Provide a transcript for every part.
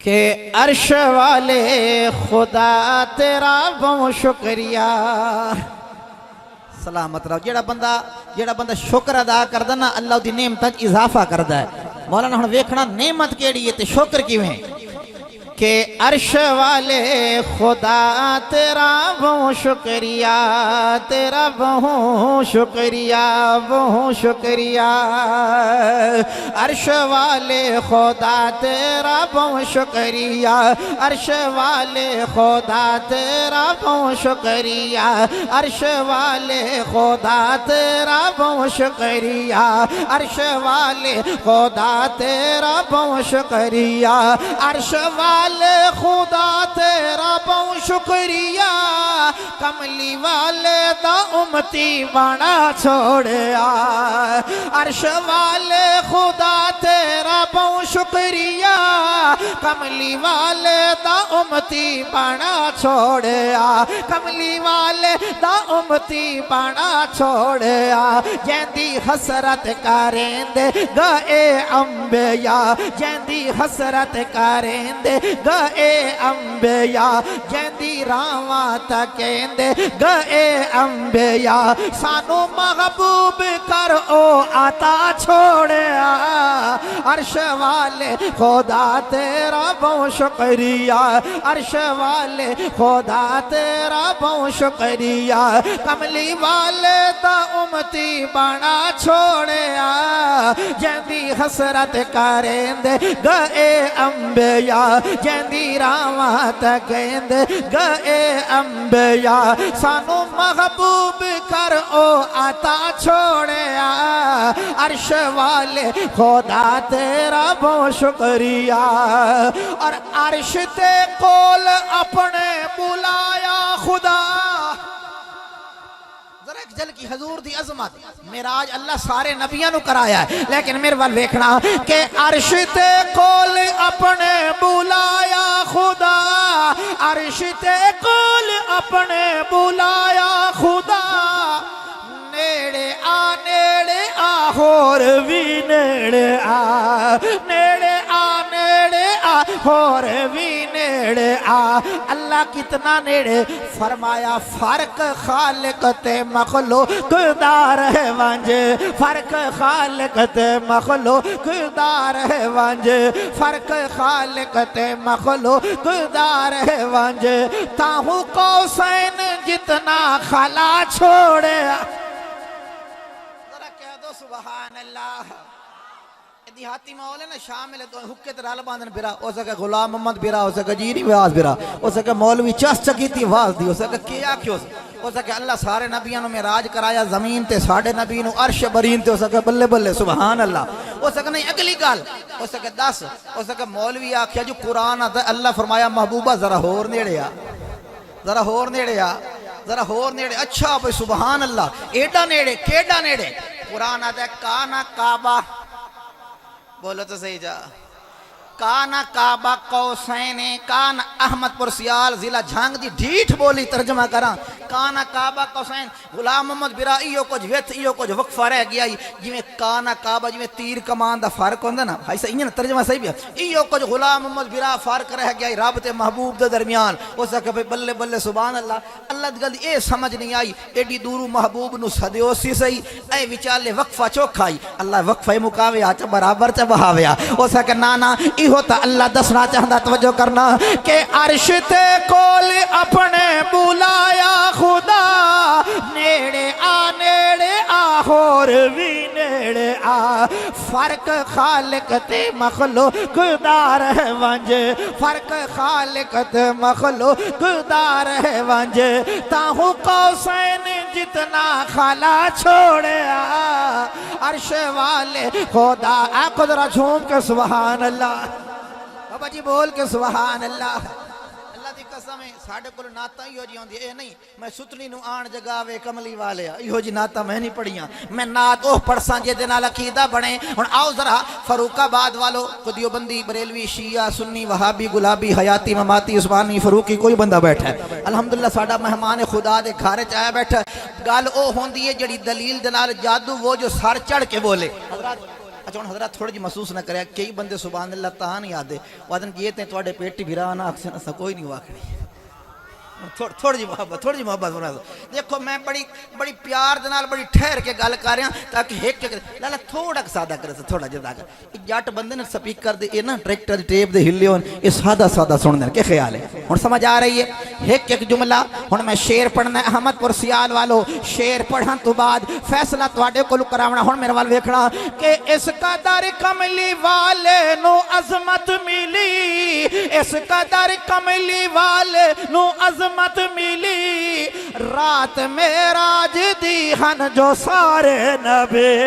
کہ عرش والے خدا تیرا بہت شکریہ۔ سلامت رہو۔ جیڑا بندہ شکر ادا کردا نا اللہ دی نعمت اضافہ کردا ہے۔ مولانا ہن ویکھنا نعمت کیڑی ہے تے شکر کیویں کہ عرش والے خدا تیرا بہت شکریہ، تیرا بہت شکریہ، بہت شکریہ۔ عرش والے خدا تیرا بہت شکریہ، عرش والے خدا تیرا بہت شکریہ، عرش والے خدا تیرا بہت شکریہ، عرش والے خدا تیرا بہت شکریہ، عرش والے خدا تیرا بہت شکریہ، کملی والے دا امتی بنا چھوڑیا۔ عرش والے خدا تیرا بہت شکریہ، کملی والے دا امتی بنا چھوڑیا، کملی والے دا امتی بنا چھوڑیا۔ جیندی حسرت کریں دے گئے انبیاء، جیندی حسرت کریں دے گئے انبیاء، جیندی راواں تکیں دے گئے انبیاء۔ سانو محبوب کر او عطا چھوڑیا۔ عرش والے خدا تیرا بہت شکریہ، عرش والے خدا تیرا بہت شکریہ، کملی والے دا امتی بنا چھوڑیا۔ جیندی حسرت کریں دے گئے انبیاء، جیندی راواں تکیں دے گئے انبیاء۔ سانو محبوب کر او عطا چھوڑیا۔ عرش والے خدا تیرا بہت شکریہ۔ اور عرش تے کول اپنے بلایا خدا۔ ذرا ایک جل کی حضور دی عظمت، معراج اللہ سارے نبیوں نو کرایا ہے، لیکن میرے وال ویکھنا کہ عرش تے کول اپنے بلایا خدا، عرش تے کول اپنے بلایا خدا۔ نیڑے آ ہور بھی نیڑے آ، نیڑے آ ہور بھی نیڑے آ۔ اللہ کتنا نیڑے، فرمایا فرق خالق تے مخلوق دار ہے ونج، فرق خالق تے مخلوق دار ہے ونج، فرق خالق تے مخلوق دار ہے ونج۔ تاہوں قوسین جتنا خلا چھوڑے۔ سبحان اللہ۔ دیہاتی ماحول ہے نا، شامل ہے حکت رال باندھن برا، ہو سکے غلام محمد برا، ہو سکے جیری واز برا، ہو سکے مولوی چس چکیتی واز دی، ہو سکے کیا کیوں، ہو سکے اللہ سارے نبیوں میں راج کرایا زمین تے، ساڑھے نبی نو عرش برین تے، ہو سکے بلے بلے سبحان اللہ۔ ہو سکے نہیں اگلی گال، ہو سکے 10، ہو سکے مولوی آکھیا جو قرآن آتا ہے، اللہ فرمایا محبوبہ ذرا ہور نیڑے آ، ذرا ہور نیڑے آ، ذرا ہور نیڑے۔ اچھا بھئی سبحان اللہ، ایڈا نیڑے کیڈا نیڑے۔ قرآن آتا ہے کانا کعبہ، بولو تو صحیح جا، کانا کعبہ قوسین، کان احمد پرسیال ضلع جھانگ دی ڈھیٹھ بولی ترجمہ کراں۔ کانا کعبہ قوسین، غلام محمد برا ایو کچھ ویت ایو کچھ وقفہ رہ گیا، جویں کانا کعبہ جویں تیر کمان دا فرق ہوندا نا، بھائی صحیح نا ترجمہ صحیح بھی ایو کچھ غلام محمد برا فرق رہ گیا رب تے محبوب دے درمیان۔ ہو سکے بھئی بلے بلے سبحان اللہ۔ اللہ دی گل اے سمجھ نہیں آئی، ایڈی دورو محبوب نو سدیو سی صحیح، اے وچالے وقفہ چوکھائی، اللہ وقفہ مکاوے آچا برابر چا بہاویا۔ ہو سکے نانا ایہو تا اللہ دسنا چاہتا، توجہ کرنا کہ عرش تے کول اپنے بلایا خدا، نیڑے آ ہور بھی نیڑے آ۔ فرق خالق تے مخلوق دار ہے ونج، فرق خالق تے مخلوق دار ہے ونج۔ تاہوں قوسین جتنا خلا چھوڑیا۔ عرش والے خدا، آنکھو ذرا جھوم کے سبحان اللہ، بابا جی بول کے سبحان اللہ۔ اللہ دی قسم ہے ساڑھے کل ناتا ہی ہو جی ہوندی، اے نہیں میں ستنی نو آن جگاوے کملی والے ہو جی ناتا میں نہیں پڑھیاں، میں نات اوہ پڑھساں جے دنال عقیدہ بنے۔ ہن آؤ ذرا فاروق آباد والو، قدیو بندی، بریلوی، شیعہ، سنی، وہابی، گلابی، حیاتی، مماتی، عثمانی، فروقی، کوئی بندہ بیٹھا ہے الحمدللہ ساڑھا مہمان خدا دے گھر چاہے بیٹھا۔ گال او ہوندی ہے جڑی دلیل دنال جادو وہ جو سر چڑھ کے بولے۔ حضرات اچھا ہن حضرات تھوڑی جی محسوس نہ کرے کئی بندے سبحان اللہ تاں نہیں آدے وادن یہ تے تواڈے پیٹی بھرا نہ اکثر اسا کوئی نہیں واکڑی تھوڑی جی محبت فرما دو دیکھو میں بڑی پیار دے نال بڑی ٹھہر کے گل کر رہا تاکہ ایک لالا تھوڑا سادہ کرے تھوڑا جدا کر جٹ بندے نے سپیکر دے اے نا ٹریکٹر دی ٹیپ دے ہلے ہون اے سادہ سن دے کیا خیال ہے ہن سمجھ آ رہی ہے ایک جملہ ہن میں شعر پڑھنا ہے احمد پور سیال والو شعر پڑھن تو بعد فیصلہ تواڈے کول کراونا ہن میرے وال ویکھنا کہ اس قدر کملی والے نو عظمت ملی اس قدر کملی والے نو عظمت ملی رات معراج دی ہن جو سارے نبی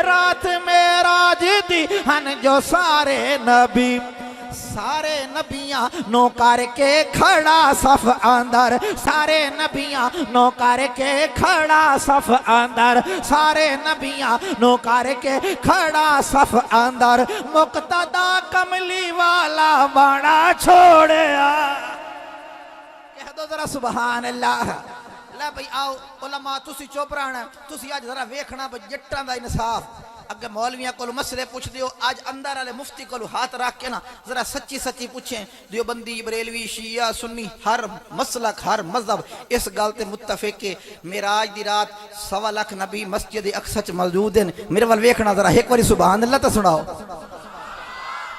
رات معراج دی ہن جو سارے نبی سارے نبیاں نو کر کے کھڑا صف اندر سارے نبیاں نو کر کے کھڑا صف اندر سارے نبیاں نو کر کے کھڑا صف اندر مقتدا کملی والا بڑا چھوڑیا کہہ دو ذرا سبحان اللہ لے بھئی آؤ علماء تسی چوپ رہنا تسی آج ذرا ویکھنا بھئی جٹاں دا انصاف اگر مولویاں کو مسئلے پوچھ دیو آج اندر والے مفتی کو ہاتھ رکھ کے نا ذرا سچی پوچھیں دیوبندی بریلوی شیعہ سنی ہر مسلک ہر مذہب اس گل تے متفق کہ معراج دی رات 1.25 لاکھ نبی مسجد اقصی چ موجود ہیں میرے ول ویکھنا ذرا ایک باری سبحان اللہ تے سناؤ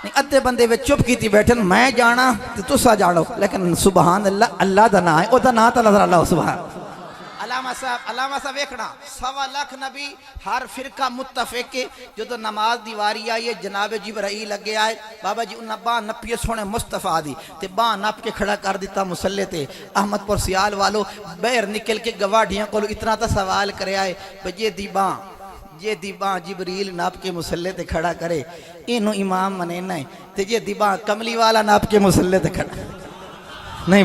نہیں ادھے بندے وچ چپ کیتی بیٹھن میں جانا تے تسا جانو لیکن سبحان اللہ اللہ دا نام ہے او دا نام تے اللہ سبحان علامہ صاحب ویکھنا 1.25 لاکھ نبی ہر فرقہ متفق کے جو تو نماز دیواری آئی ہے جناب جبرائیل لگے آئے بابا جی انہاں باں نپیے سونے مصطفیٰ دی تے باں نپ کے کھڑا کر دیتا مسلح تے احمد پور سیال والو بیر نکل کے گواڑیاں کو اتنا تا سوال کرے آئے یہ دی باں جبریل ناپ کے مسلح تے کھڑا کرے انہوں امام منینا ہے تے یہ دی باں کملی والا ناپ کے مسلح تے کھڑا نہیں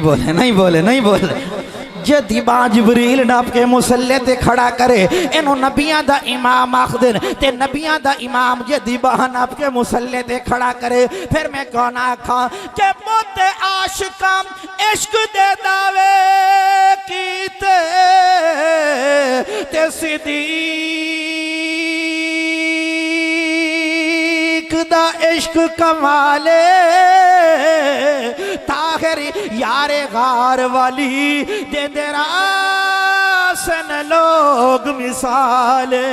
بولے جے دیباں جبریل ناپ کے مسلح تے کھڑا کرے انہوں نبیاں دا امام آخدن تے نبیاں دا امام جے دیباں ناپ کے مسلح تے کھڑا کرے پھر میں کون آکھاں کہ موت عاشقاں عشق دے دعوے کیتے تے صدیق دا عشق کمالے تاخر یار غار والی دے دراسن لوگ مثالے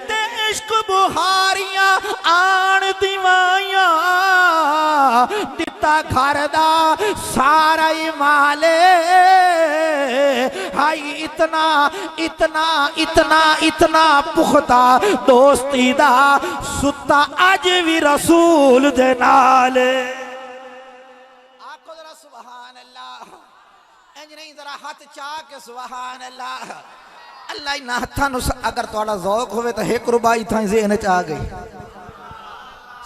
تے عشق بہاریاں آن دیوائیاں دیتا گھر دا سارا ہی مالے ہائی اتنا پختہ دوستی دا ستا اج بھی رسول دے نالے ہاتھ چاہ کے سبحان اللہ اللہ ہی نہتھا نس اگر توڑا ذوق ہوئے تو ایک ربائی تھا ذہن چاہ گئی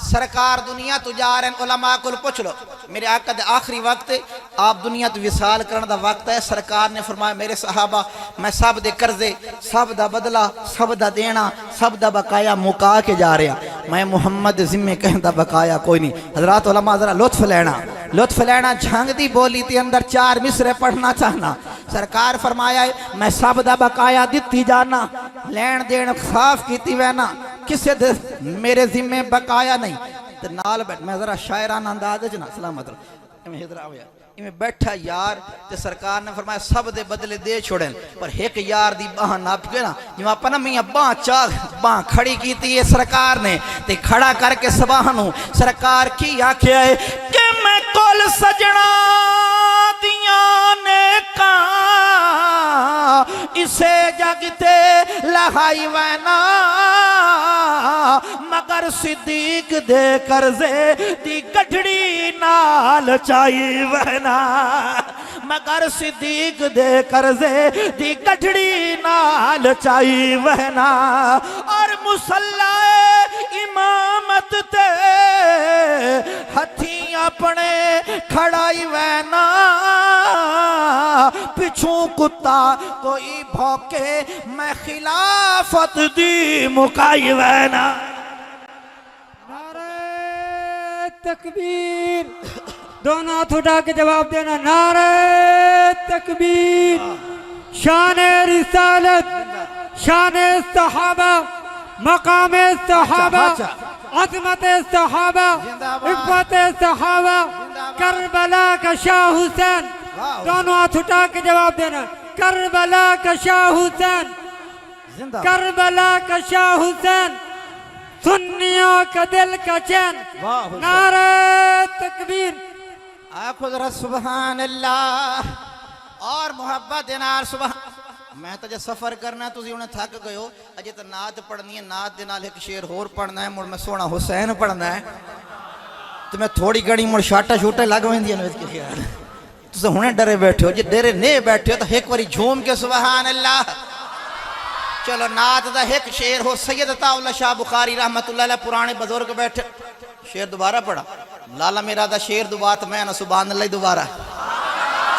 سرکار دنیا تو جا رہے ہیں علماء کو پوچھ لو میرے آقا دے آخری وقت آپ دنیا تو وصال کرنے دا وقت ہے سرکار نے فرمایا میرے صحابہ میں سب دے قرضے سب دا بدلہ سب دا دینا سب دا بقایا مکا کے جا رہا میں محمد ذمہ کہیں دا بقایا کوئی نہیں حضرات علماء ذرا لطف لینا جھنگ دی بولی تی اندر 4 مصرے پڑھنا چاہنا سرکار فرمایا ہے میں سب دا بقایا دیتی جانا لین دین خاف کیتی وینا کسے دے میرے ذمہ بقایا نہیں تے نال بیٹھ میں ذرا شاعرانہ انداز جنا سلامت میں حضر آویا میں بیٹھا یار تے سرکار نے فرمایا سب دے بدلے دے چھوڑیں پر ایک یار دی باں ناپ کے نا جو اپنا میاں باں کھڑی کیتی ہے سرکار نے تے کھڑا کر کے سباہنوں سرکار کی آکھے آئے کہ میں کل سجنا دیاں نے کہاں اسے جگتے لہائی وینا مگر صدیق دے کرزے دی گھڑی نال چاہی وینا مگر صدیق دے کرزے دی گھڑی نال چاہی وینا اور مصلی امامت تے ہتھی اپنے کھڑائی وینا پچھوں کتا کوئی بھوکے میں خلافت دی مکائی وینا نعرہ تکبیر دونوں ہاتھ اٹھا کے جواب دینا نعرہ تکبیر شان رسالت شان صحابہ مقام صحابہ اچھا۔ عظمت صحابہ زندہ باد۔ عفت صحابہ باد۔ کربلا کا شاہ حسین واہ۔ دونوں ہاتھ اٹھا کے جواب دینا کربلا کا شاہ حسین زندہ باد۔ کربلا کا شاہ حسین سنیوں کا دل کا چین واہ حسین۔ نعرہ تکبیر آنکھو ذرا سبحان اللہ اور محبت دینار سبحان میں تو جے سفر کرنا ہے تسی انہیں تھک گئے ہو اجے تو نعت پڑھنی ہے نعت دینال ایک شیر اور پڑھنا ہے مڑ میں سونا حسین پڑھنا ہے تو میں تھوڑی گڑی مڑ شاٹا شوٹے لگ ویندی ہیں اس کے خیال تسے ہونے ڈرے بیٹھے ہو جے ڈرے نہیں بیٹھے ہو تو ایک واری جھوم کے سبحان اللہ چلو نعت دا ایک شیر ہو سید عطاءاللہ شاہ بخاری رحمت اللہ علیہ پرانے بزرگ بیٹھے شیر دوبارہ پڑھا لالا میرا دا شیر دوبارہ میں نا سبحان اللہ دوبارہ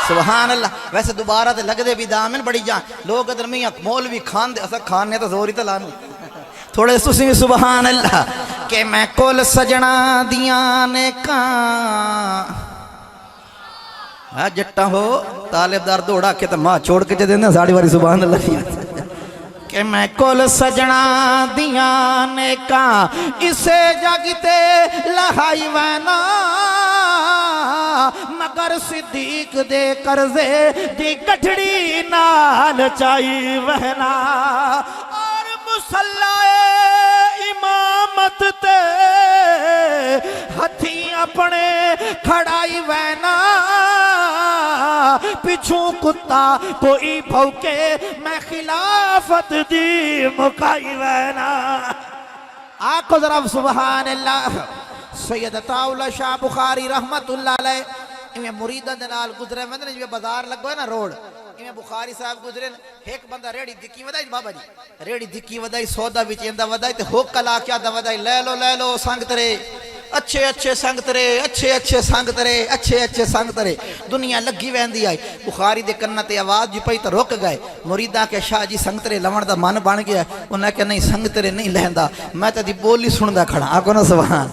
سبحان اللہ ویسے دوبارہ تے لگ دے بھی دامن بڑی جان لوگ ادھر میاں مولوی کھان دے اسا کھانے تو زوری تے لانو تھوڑے سوسی میں سبحان اللہ کہ میں کول سجنا دیاں نے کان جٹا ہو طالب دار دوڑا کے تو ماں چھوڑ کے جدے نا ساڑی واری سبحان اللہ کہ میں کول سجنا دیاں نے کان اسے جگتے لہائی وینا مگر صدیق دے کرزے دی گٹھڑی نال چائی وہنا اور مسلح امامت تے ہتھی اپنے کھڑائی وہنا پچھوں کتا کوئی بھوکے میں خلافت دی مکائی وہنا آنکھو ذرا سبحان اللہ سید عطاءاللہ شاہ بخاری رحمت اللہ علیہ میں مریدہ دنال گزرے مندر جو بازار لگو ہے نا روڈ میں بخاری صاحب گزرے ایک بندہ ریڑی دکی ودائی بابا جی ریڑی دکی ودائی سودا بھی چیندہ ودائی تے ہوکلا کیا دا ودائی لے لو سنگت رے اچھے اچھے سنگت رے اچھے اچھے سنگت رے اچھے اچھے سنگت رے دنیا لگی ویندی آئی بخاری دے کنہ تے آواز جی پئی تو رک گئے مریدہ کے شاہ جی سنگت رے لمن دا من بن گیا انہیں کہ نہیں سنگت رے نہیں لہندا میں تے دی بولی سن دا کھڑا آکو نا سبحان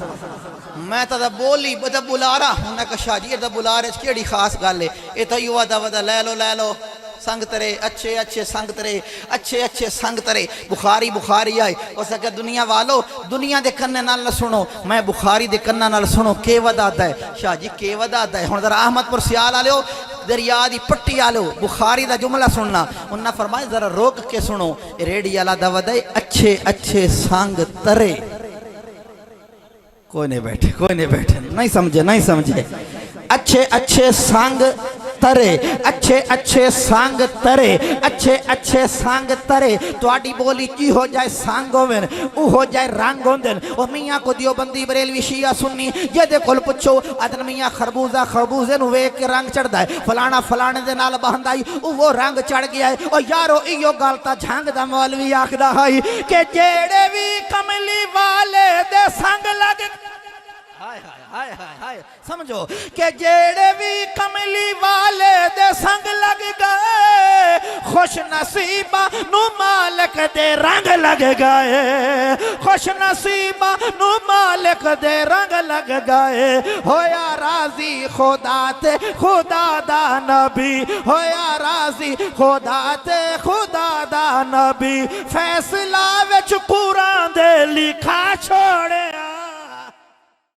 میں تا دا بولی دا بلارا انہیں کہ شاہ جی دا بلارے کیڑی خاص گالے اے تا یوا دا ودا لے لو سنگت رے اچھے اچھے سنگت رے اچھے اچھے سنگت رے بخاری آئے اسے کہ دنیا والو دنیا دے کننے نال نہ سنو میں بخاری دے کننے نال سنو کے ودا دا ہے شاہ جی کے ودا دا ہے ہون ذرا احمد پر سیال آلے دریا دی پٹی آلو بخاری دا جملہ سننا انہاں فرمائے ذرا روک کے سنو ریڈی آلہ دا ودا ہے اچھے اچھے سنگت رے کوئی نہیں بیٹھے نہیں سمجھے اچھے اچھے سانگ ترے اچھے اچھے سانگ ترے اچھے اچھے سانگ ترے تو آڈی بولی کی ہو جائے سانگوں میں او ہو جائے رانگوں دن او میاں کو دیو بندی بریلوی شیعہ سنی یہ دے کل پچھو ادن میاں خربوزے نوے کے رنگ چڑھ دائے فلانے دے نال بہندائی او وہ رنگ چڑھ گیا ہے او یارو ایو گالتا جھانگ دا مولوی آکھ دا ہائی کہ جیڑے بھی کملی والے دے سانگ لگ ہائے سمجھو کہ جیڑے بھی کملی والے دے سنگ لگ گئے خوش نصیبہ نو مالک دے رنگ لگ گئے خوش نصیبہ نو مالک دے رنگ لگ گئے ہویا راضی خدا تے خدا دا نبی ہویا راضی خدا تے خدا دا نبی فیصلہ وچ قرآن دے لکھا چھوڑے